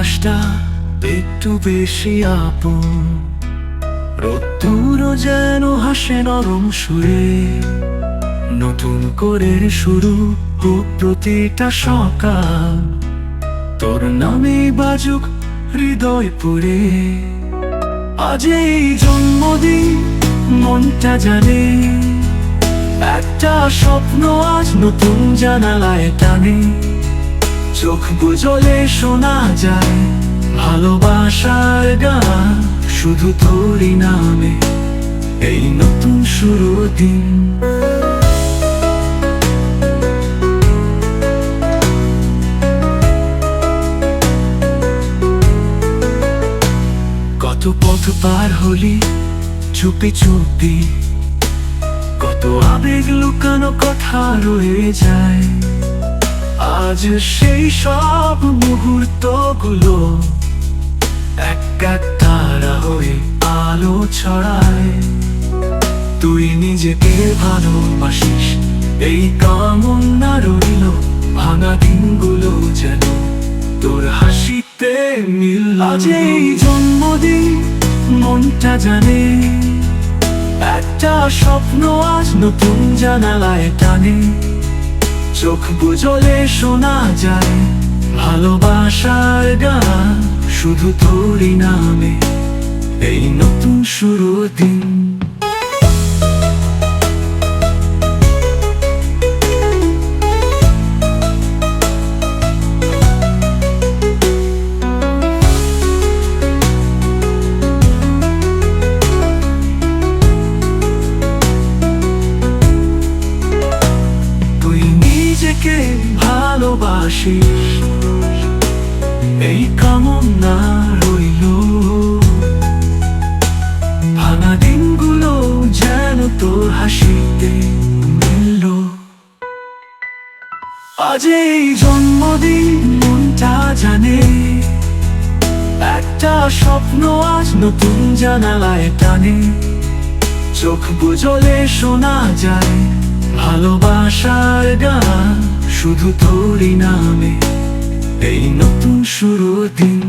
বাতাসটা একটু বেশি আপন, রোদ্দুরও যেন হাসে নরম সুরে। নতুন করে শুরু হোক প্রতিটা সকাল, তোর নামে বাজুক হৃদয় পুরে। আজ এই জন্মদিন মনটা জানে, একটা স্বপ্ন আজ নতুন জানালায় টানে। চোখ বুজলে শোনা যায় ভালোবাসার গান, শুধু তোরই নামে এই নতুন শুরুর দিন। কত পথ পার হলি চুপি চুপি, কত আবেগ লুকানো কথা রয়ে যায়। আজ সেই সব মুহূর্তগুলো এক এক তারা হয়ে আলো ছড়ায়। তুই নিজেকে ভালোবাসিস এই কামনা রইল, ভাঙা দিনগুলো যেন তোর হাসিতে মিল। আজ এই জন্মদিন মনটা জানে, একটা স্বপ্ন আজ নতুন জানালায় টানে। চোখ বুজলে শোনা যায় ভালোবাসার গান, শুধু তোরই নামে এই নতুন শুরুর দিন। নিজেকে ভালোবাসিস এই কামনা রইল, ভাঙা দিনগুলো যেন তোর হাসিতে মিলল। আজ এই জন্মদিন মনটা জানে, একটা স্বপ্ন আজ নতুন জানালায় টানে। চোখ বুজলে শোনা যায় ভালোবাসার গান, শুধু তোরই নামে এই নতুন শুরুর দিন।